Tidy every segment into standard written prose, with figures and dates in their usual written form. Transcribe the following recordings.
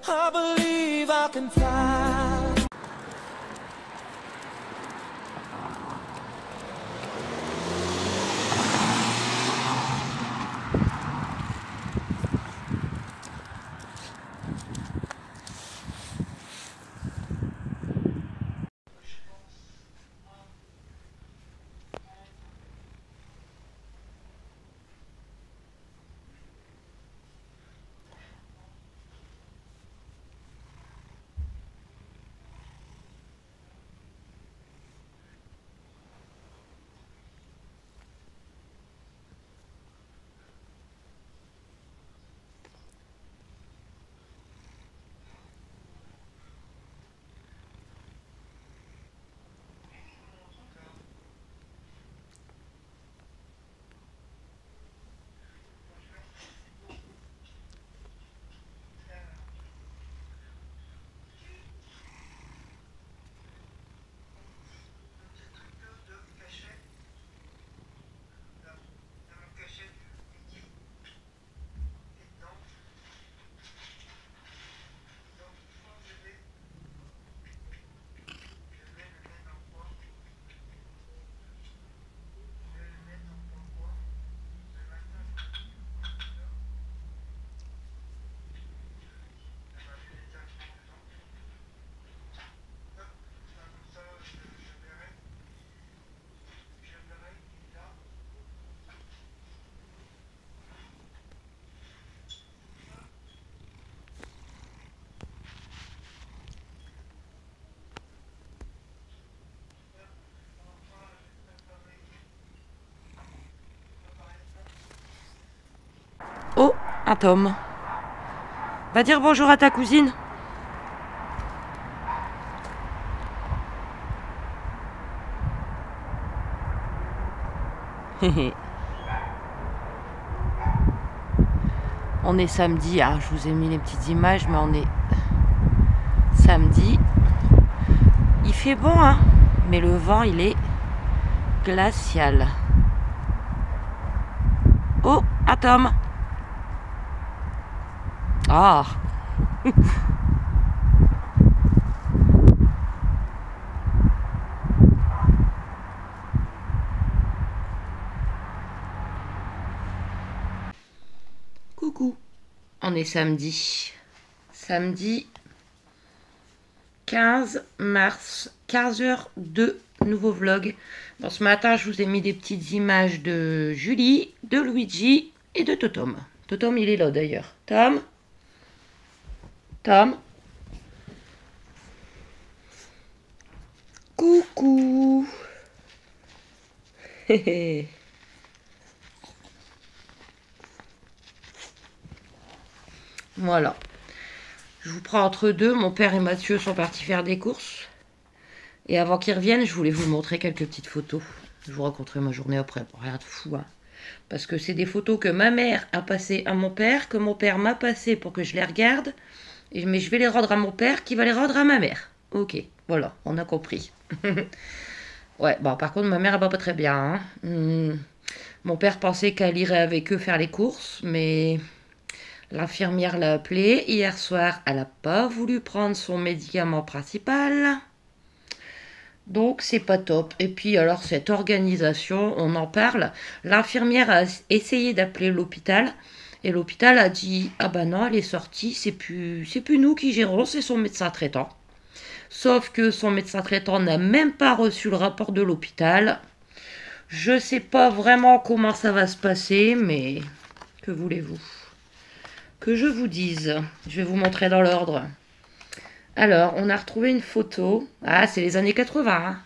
I believe I can fly. Oh, un Tom. Va dire bonjour à ta cousine. On est samedi, ah, je vous ai mis les petites images, mais on est samedi. Il fait bon, hein, mais le vent, il est glacial. Oh, un Tom. Ah. Coucou. On est samedi. Samedi 15 mars, 15h02, nouveau vlog. Bon, ce matin, je vous ai mis des petites images de Julie, de Luigi et de Totom. Totom, il est là d'ailleurs. Tom? Tom? Coucou. Voilà. Je vous prends entre deux. Mon père et Mathieu sont partis faire des courses. Et avant qu'ils reviennent, je voulais vous montrer quelques petites photos. Je vous raconterai ma journée après. Bon, rien de fou, hein. Parce que c'est des photos que ma mère a passées à mon père, que mon père m'a passées pour que je les regarde. Mais je vais les rendre à mon père, qui va les rendre à ma mère. Ok, voilà, on a compris. Ouais, bon, par contre, ma mère, elle va pas très bien, hein. Mon père pensait qu'elle irait avec eux faire les courses, mais l'infirmière l'a appelée. Hier soir, elle n'a pas voulu prendre son médicament principal. Donc, c'est pas top. Et puis, alors, cette organisation, on en parle. L'infirmière a essayé d'appeler l'hôpital. Et l'hôpital a dit, ah ben non, elle est sortie, c'est plus nous qui gérons, c'est son médecin traitant. Sauf que son médecin traitant n'a même pas reçu le rapport de l'hôpital. Je sais pas vraiment comment ça va se passer, mais que voulez-vous que je vous dise? Je vais vous montrer dans l'ordre. Alors, on a retrouvé une photo. Ah, c'est les années 80, hein,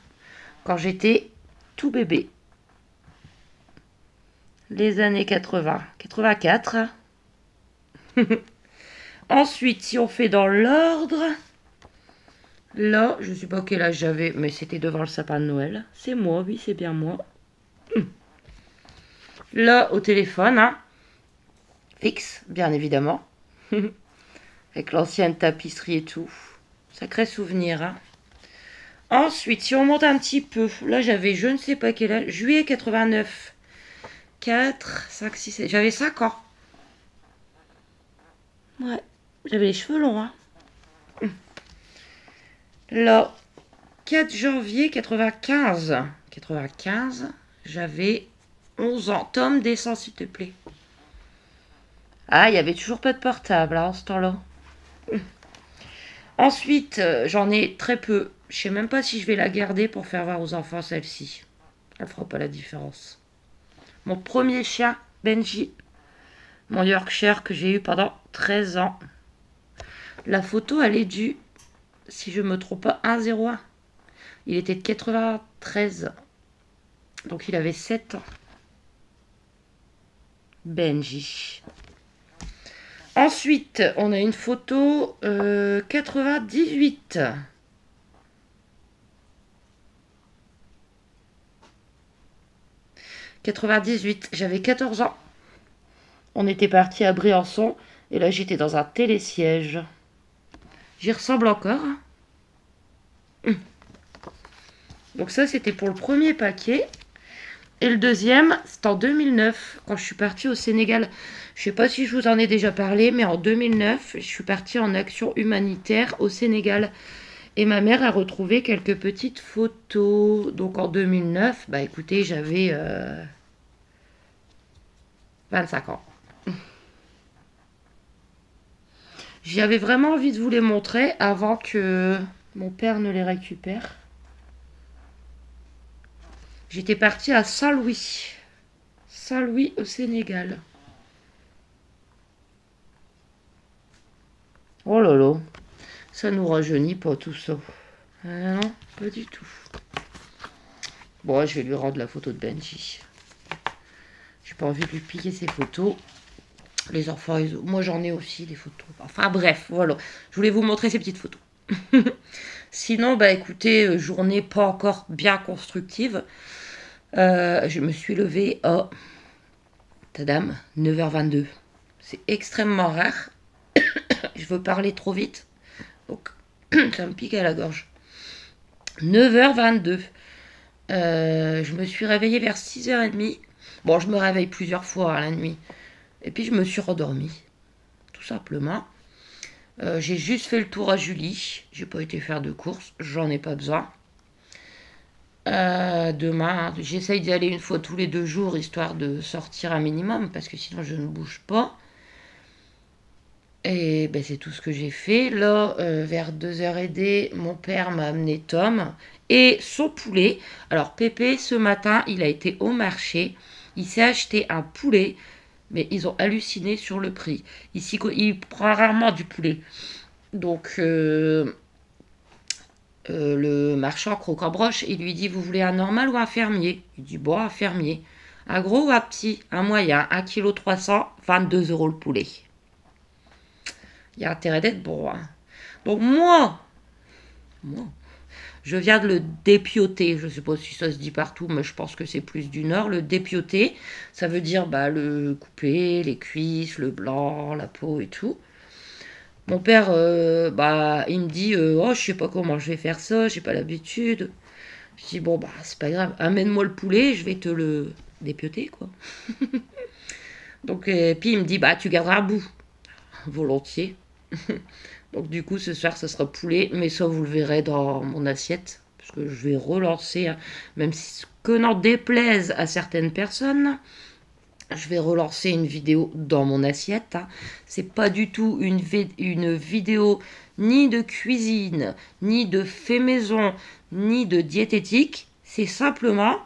quand j'étais tout bébé. Les années 80. 84. Ensuite, si on fait dans l'ordre, là, je ne sais pas quel âge j'avais, mais c'était devant le sapin de Noël. C'est moi, oui, c'est bien moi. Là, au téléphone, hein, fixe, bien évidemment. Avec l'ancienne tapisserie et tout. Sacré souvenir, hein. Ensuite, si on monte un petit peu, là, j'avais je ne sais pas quel âge, juillet 89. 4, 5, 6, 7, j'avais 5 ans. Ouais, j'avais les cheveux longs, hein. Le 4 janvier 95. 95, j'avais 11 ans. Tom, descends s'il te plaît. Ah, il n'y avait toujours pas de portable hein, en ce temps-là. Ensuite, j'en ai très peu. Je sais même pas si je vais la garder pour faire voir aux enfants celle-ci. Elle fera pas la différence. Mon premier chien, Benji. Mon Yorkshire que j'ai eu pendant 13 ans. La photo, elle est du, si je me trompe pas, 1,01. Il était de 93. Donc il avait 7 ans. Benji. Ensuite, on a une photo 98. « 98, j'avais 14 ans. On était parti à Briançon et là j'étais dans un télésiège. J'y ressemble encore. Donc ça c'était pour le premier paquet. Et le deuxième, c'est en 2009, quand je suis partie au Sénégal. Je ne sais pas si je vous en ai déjà parlé, mais en 2009, je suis partie en action humanitaire au Sénégal. Et ma mère a retrouvé quelques petites photos. Donc en 2009, bah écoutez, j'avais 25 ans. J'avais vraiment envie de vous les montrer avant que mon père ne les récupère. J'étais partie à Saint-Louis. Saint-Louis au Sénégal. Oh là là. Ça nous rajeunit pas tout ça. Ah non, pas du tout. Bon, je vais lui rendre la photo de Benji. J'ai pas envie de lui piquer ses photos. Les enfants, moi j'en ai aussi des photos. Enfin bref, voilà. Je voulais vous montrer ces petites photos. Sinon, bah écoutez, journée pas encore bien constructive. Je me suis levée à, tadam, 9h22. C'est extrêmement rare. Je veux parler trop vite. Donc, ça me pique à la gorge. 9h22. Je me suis réveillée vers 6h30. Bon, je me réveille plusieurs fois à la nuit. Et puis, je me suis rendormie. Tout simplement. J'ai juste fait le tour à Julie. J'ai pas été faire de courses. J'en ai pas besoin. Demain, j'essaye d'y aller une fois tous les 2 jours, histoire de sortir un minimum, parce que sinon je ne bouge pas. Et ben, c'est tout ce que j'ai fait. Là, vers 2h30, mon père m'a amené Tom et son poulet. Alors, Pépé, ce matin, il a été au marché. Il s'est acheté un poulet, mais ils ont halluciné sur le prix. Ici, il prend rarement du poulet. Donc, le marchand croque-en-broche, il lui dit, vous voulez un normal ou un fermier? Il dit, bon, un fermier. Un gros ou un petit? Un moyen, 1,3 kg, 22 € le poulet. Il y a intérêt d'être bon. Hein. Donc moi, je viens de le dépioter. Je ne sais pas si ça se dit partout, mais je pense que c'est plus du nord. Le dépioter, ça veut dire bah, le couper, les cuisses, le blanc, la peau et tout. Mon père, bah, il me dit, oh, je sais pas comment je vais faire ça, j'ai pas l'habitude. Je dis, bon, bah, c'est pas grave, amène-moi le poulet, je vais te le dépioter, quoi. Donc, puis il me dit, bah, tu garderas un bout. Volontiers. Donc, du coup, ce soir, ce sera poulet, mais ça, vous le verrez dans mon assiette, parce que je vais relancer, hein, même si, que n'en déplaise à certaines personnes, je vais relancer une vidéo dans mon assiette. Hein. C'est pas du tout une vidéo ni de cuisine, ni de fait maison, ni de diététique. C'est simplement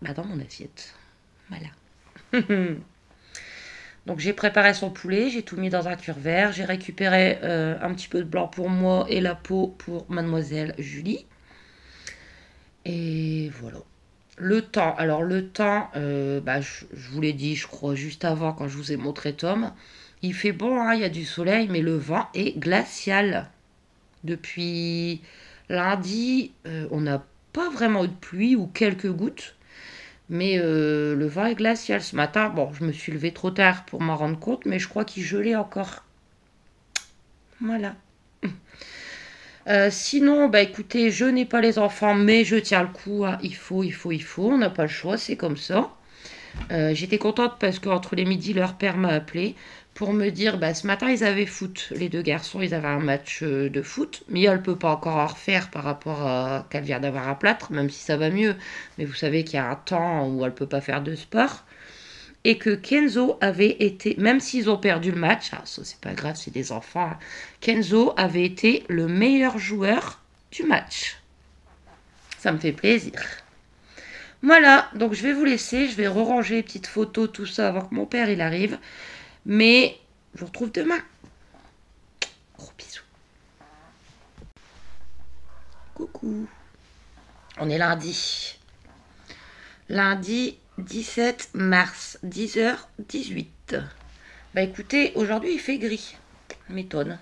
bah, dans mon assiette. Voilà. Donc j'ai préparé son poulet, j'ai tout mis dans un cure-vert. J'ai récupéré un petit peu de blanc pour moi et la peau pour mademoiselle Julie. Et voilà. Le temps, alors le temps, bah, je vous l'ai dit, je crois, juste avant, quand je vous ai montré Tom. Il fait bon, hein, il y a du soleil, mais le vent est glacial. Depuis lundi, on n'a pas vraiment eu de pluie ou quelques gouttes. Mais le vent est glacial. Ce matin, bon, je me suis levée trop tard pour m'en rendre compte, mais je crois qu'il gelait encore. Voilà. Sinon, bah écoutez, je n'ai pas les enfants, mais je tiens le coup. Hein. Il faut. On n'a pas le choix, c'est comme ça. J'étais contente parce qu'entre les midis, leur père m'a appelé pour me dire, bah, ce matin, ils avaient foot. Les deux garçons, ils avaient un match de foot. Mia, elle peut pas encore en refaire par rapport à qu'elle vient d'avoir un plâtre, même si ça va mieux. Mais vous savez qu'il y a un temps où elle peut pas faire de sport. Et que Kenzo avait été, même s'ils ont perdu le match, ah, ça c'est pas grave, c'est des enfants, hein, Kenzo avait été le meilleur joueur du match. Ça me fait plaisir. Voilà, donc je vais vous laisser, je vais ranger les petites photos, tout ça, avant que mon père il arrive. Mais je vous retrouve demain. Gros bisous. Coucou. On est lundi. Lundi 17 mars, 10h18. Bah écoutez, aujourd'hui il fait gris. Ça m'étonne.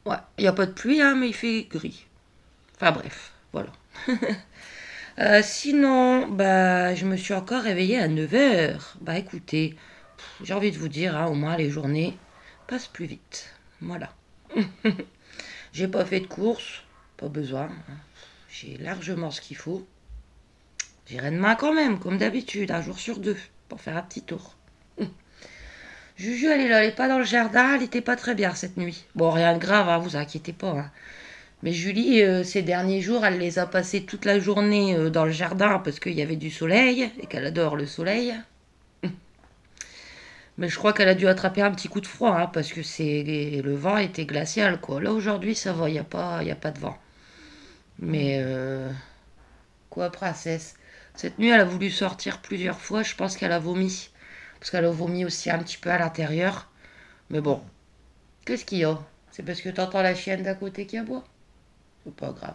Ouais, il n'y a pas de pluie, hein, mais il fait gris. Enfin bref, voilà. Sinon, bah je me suis encore réveillée à 9h. Bah écoutez, j'ai envie de vous dire, hein, au moins les journées passent plus vite. Voilà. J'ai pas fait de course, pas besoin. J'ai largement ce qu'il faut. J'irai demain quand même, comme d'habitude, un jour sur deux, pour faire un petit tour. Juju, elle est là, elle est pas dans le jardin, elle était pas très bien cette nuit. Bon, rien de grave, hein, vous inquiétez pas. Hein. Mais Julie, ces derniers jours, elle les a passés toute la journée dans le jardin parce qu'il y avait du soleil et qu'elle adore le soleil. Mais je crois qu'elle a dû attraper un petit coup de froid hein, parce que le vent était glacial quoi. Là aujourd'hui ça va, y a pas de vent. Mais quoi princesse? Cette nuit elle a voulu sortir plusieurs fois, je pense qu'elle a vomi. Parce qu'elle a vomi aussi un petit peu à l'intérieur. Mais bon, qu'est-ce qu'il y a? C'est parce que t'entends la chienne d'à côté qui aboie? C'est pas grave.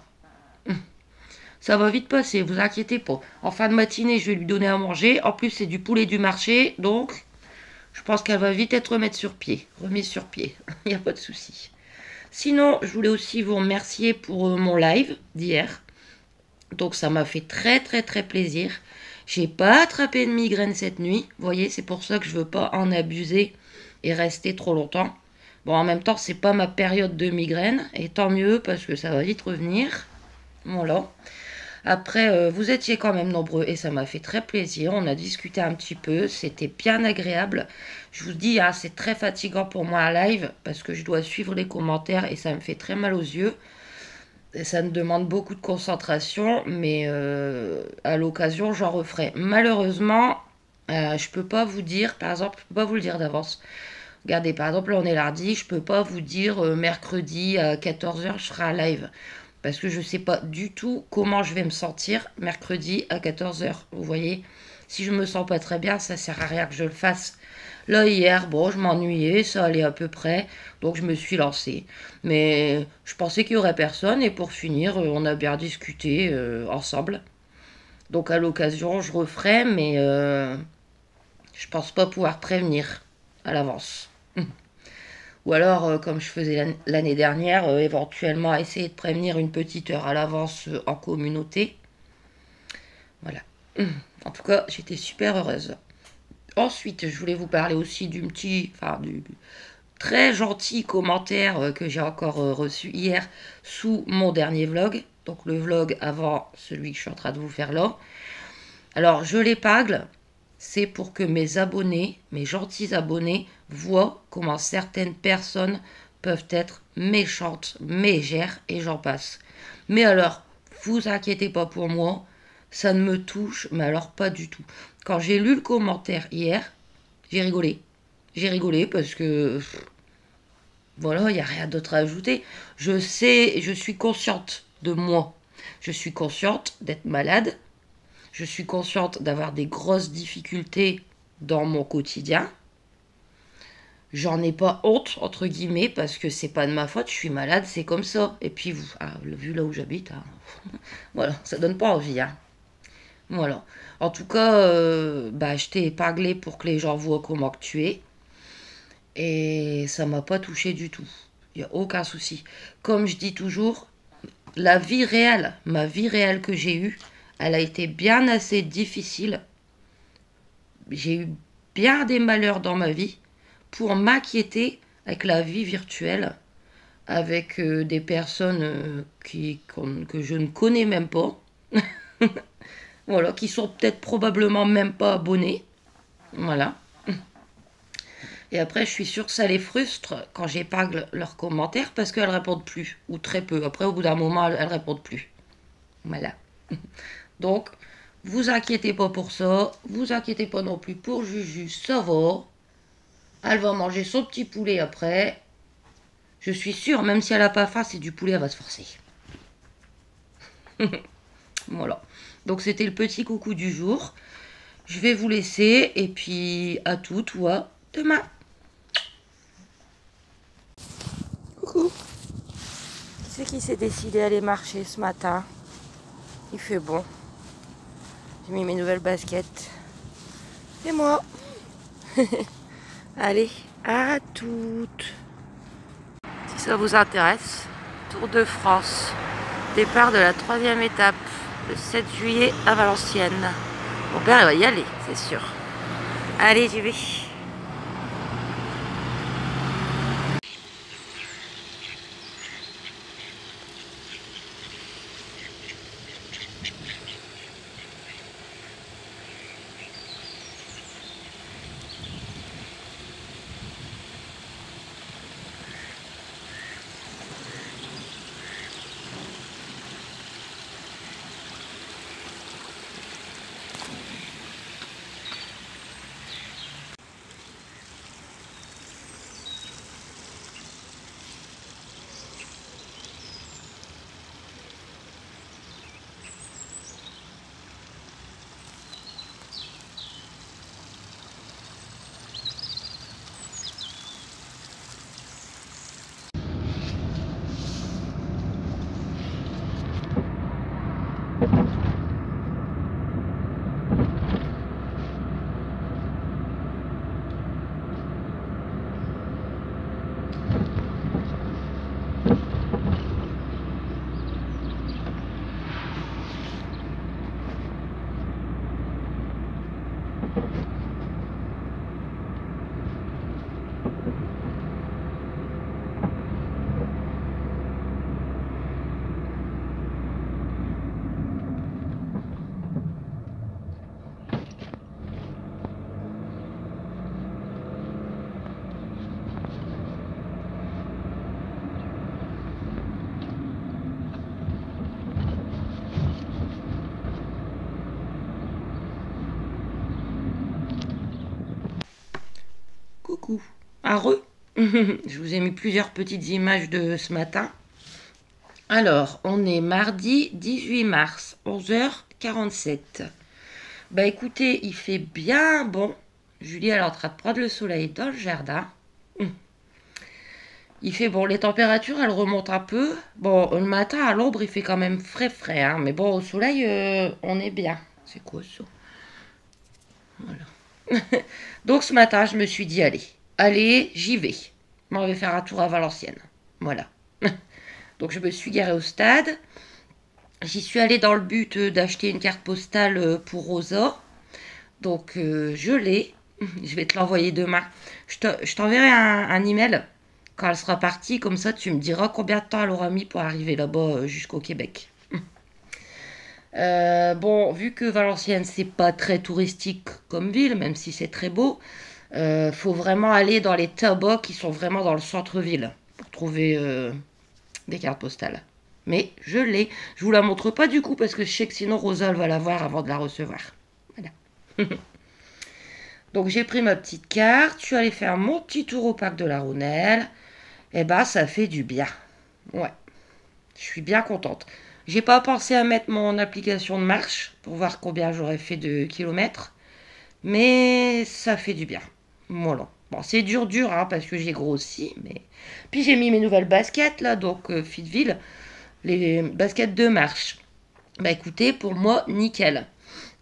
Ça va vite passer, vous inquiétez pas. En fin de matinée, je vais lui donner à manger. En plus, c'est du poulet du marché, donc je pense qu'elle va vite être remise sur pied. Il n'y a pas de souci. Sinon, je voulais aussi vous remercier pour mon live d'hier. Donc ça m'a fait très très très plaisir. J'ai pas attrapé de migraine cette nuit. Vous voyez, c'est pour ça que je veux pas en abuser et rester trop longtemps. Bon, en même temps, c'est pas ma période de migraine. Et tant mieux parce que ça va vite revenir. Voilà. Après, vous étiez quand même nombreux et ça m'a fait très plaisir. On a discuté un petit peu, c'était bien agréable. Je vous dis, hein, c'est très fatigant pour moi un live parce que je dois suivre les commentaires et ça me fait très mal aux yeux. Et ça me demande beaucoup de concentration, mais à l'occasion, j'en referai. Malheureusement, je peux pas vous dire, par exemple, je peux pas vous le dire d'avance. Regardez, par exemple, là on est lundi, je peux pas vous dire mercredi à 14h je ferai un live. Parce que je ne sais pas du tout comment je vais me sentir mercredi à 14h. Vous voyez, si je me sens pas très bien, ça sert à rien que je le fasse. Là, hier, bon, je m'ennuyais, ça allait à peu près, donc je me suis lancée. Mais je pensais qu'il y aurait personne, et pour finir, on a bien discuté ensemble. Donc à l'occasion, je referai, mais je pense pas pouvoir prévenir à l'avance. Ou alors, comme je faisais l'année dernière, éventuellement essayer de prévenir une petite heure à l'avance en communauté. Voilà. En tout cas, j'étais super heureuse. Ensuite, je voulais vous parler aussi du très gentil commentaire que j'ai encore reçu hier sous mon dernier vlog. Donc le vlog avant celui que je suis en train de vous faire là. Alors, je l'épingle. C'est pour que mes abonnés, mes gentils abonnés, voient comment certaines personnes peuvent être méchantes, mégères et j'en passe. Mais alors, vous inquiétez pas pour moi, ça ne me touche, mais alors pas du tout. Quand j'ai lu le commentaire hier, j'ai rigolé. J'ai rigolé parce que, voilà, il n'y a rien d'autre à ajouter. Je sais, je suis consciente de moi. Je suis consciente d'être malade. Je suis consciente d'avoir des grosses difficultés dans mon quotidien. J'en ai pas honte, entre guillemets, parce que c'est pas de ma faute, je suis malade, c'est comme ça. Et puis, vu là où j'habite, hein, voilà, ça donne pas envie. Hein. Voilà. En tout cas, je t'ai épinglé pour que les gens voient comment que tu es. Et ça m'a pas touché du tout. Il n'y a aucun souci. Comme je dis toujours, la vie réelle, ma vie réelle que j'ai eue, elle a été bien assez difficile. J'ai eu bien des malheurs dans ma vie pour m'inquiéter avec la vie virtuelle, avec des personnes que je ne connais même pas. Voilà, qui sont peut-être probablement même pas abonnés. Voilà. Et après, je suis sûre que ça les frustre quand j'épingle leurs commentaires parce qu'elles répondent plus, ou très peu. Après, au bout d'un moment, elles répondent plus. Voilà. Donc, vous inquiétez pas pour ça. Vous inquiétez pas non plus pour Juju, ça va. Elle va manger son petit poulet après. Je suis sûre, même si elle n'a pas faim, c'est du poulet, elle va se forcer. Voilà. Donc, c'était le petit coucou du jour. Je vais vous laisser et puis à toutes ou à demain. Coucou. Qui c'est qui s'est décidé à aller marcher ce matin? Il fait bon. J'ai mis mes nouvelles baskets. C'est moi. Allez, à toutes. Si ça vous intéresse, Tour de France. Départ de la 3e étape, le 7 juillet à Valenciennes. Mon père, il va y aller, c'est sûr. Allez, j'y vais. Coucou. Je vous ai mis plusieurs petites images de ce matin. Alors, on est mardi 18 mars, 11h47. Bah écoutez, il fait bien bon. Julie, elle est en train de prendre le soleil dans le jardin. Il fait bon, les températures, elles remontent un peu. Bon, le matin, à l'ombre, il fait quand même frais, hein. Mais bon, au soleil, on est bien. C'est quoi ça? Voilà. Donc ce matin, je me suis dit, allez, j'y vais. On va faire un tour à Valenciennes. Voilà. Donc je me suis garée au stade. J'y suis allée dans le but d'acheter une carte postale pour Rosa. Donc je l'ai. Je vais te l'envoyer demain. Je t'enverrai un email quand elle sera partie. Comme ça, tu me diras combien de temps elle aura mis pour arriver là-bas jusqu'au Québec. Bon, vu que Valenciennes, c'est pas très touristique comme ville, même si c'est très beau, faut vraiment aller dans les tabacs qui sont vraiment dans le centre-ville pour trouver des cartes postales. Mais je l'ai. Je vous la montre pas du coup parce que je sais que sinon Rosa elle va la voir avant de la recevoir. Voilà. Donc j'ai pris ma petite carte, je suis allée faire mon petit tour au parc de la Rounelle. Et bah ça fait du bien. Ouais. Je suis bien contente. J'ai pas pensé à mettre mon application de marche pour voir combien j'aurais fait de kilomètres. Mais ça fait du bien. Voilà. Bon, c'est dur, hein, parce que j'ai grossi. Mais... Puis j'ai mis mes nouvelles baskets, là, donc Fitville. Les baskets de marche. Bah écoutez, pour moi, nickel.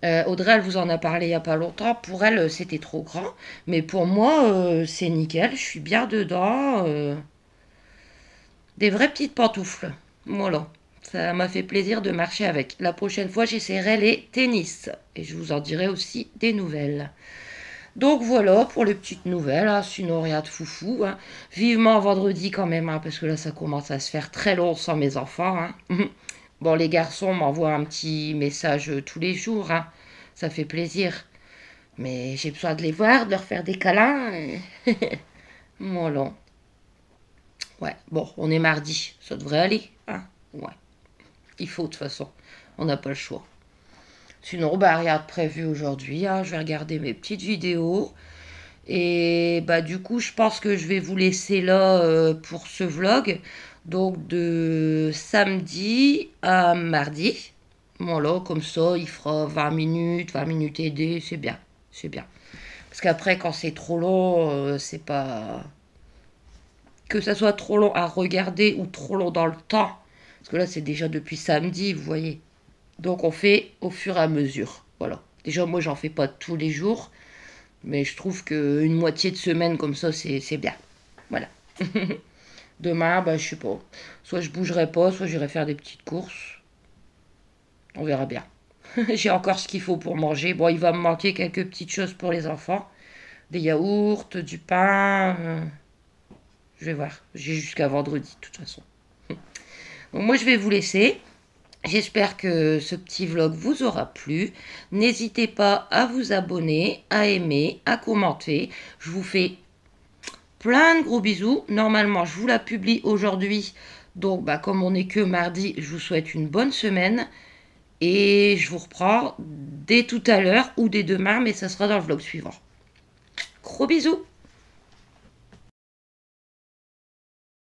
Audrey, elle vous en a parlé il n'y a pas longtemps. Pour elle, c'était trop grand. Mais pour moi, c'est nickel. Je suis bien dedans. Des vraies petites pantoufles. Voilà. Ça m'a fait plaisir de marcher avec. La prochaine fois, j'essaierai les tennis. Et je vous en dirai aussi des nouvelles. Donc voilà pour les petites nouvelles. Hein. Sinon, rien de foufou. Hein. Vivement vendredi quand même. Hein, parce que là, ça commence à se faire très long sans mes enfants. Hein. Bon, les garçons m'envoient un petit message tous les jours. Hein. Ça fait plaisir. Mais j'ai besoin de les voir, de leur faire des câlins. Voilà. Ouais, bon, on est mardi. Ça devrait aller, hein? Ouais. Il faut, de toute façon. On n'a pas le choix. Sinon, bah, rien de prévu aujourd'hui, hein. Je vais regarder mes petites vidéos. Et bah, du coup, je pense que je vais vous laisser là pour ce vlog. Donc, de samedi à mardi. Voilà, comme ça, il fera 20 minutes aidées. C'est bien. C'est bien. Parce qu'après, quand c'est trop long, c'est pas... Que ça soit trop long à regarder ou trop long dans le temps. Parce que là, c'est déjà depuis samedi, vous voyez. Donc, on fait au fur et à mesure. Voilà. Déjà, moi, j'en fais pas tous les jours. Mais je trouve qu'une moitié de semaine comme ça, c'est bien. Voilà. Demain, bah, je sais pas. Soit je bougerai pas, soit j'irai faire des petites courses. On verra bien. J'ai encore ce qu'il faut pour manger. Bon, il va me manquer quelques petites choses pour les enfants. Des yaourts, du pain. Je vais voir. J'ai jusqu'à vendredi, de toute façon. Donc moi, je vais vous laisser. J'espère que ce petit vlog vous aura plu. N'hésitez pas à vous abonner, à aimer, à commenter. Je vous fais plein de gros bisous. Normalement, je vous la publie aujourd'hui. Donc, bah, comme on n'est que mardi, je vous souhaite une bonne semaine. Et je vous reprends dès tout à l'heure ou dès demain, mais ça sera dans le vlog suivant. Gros bisous!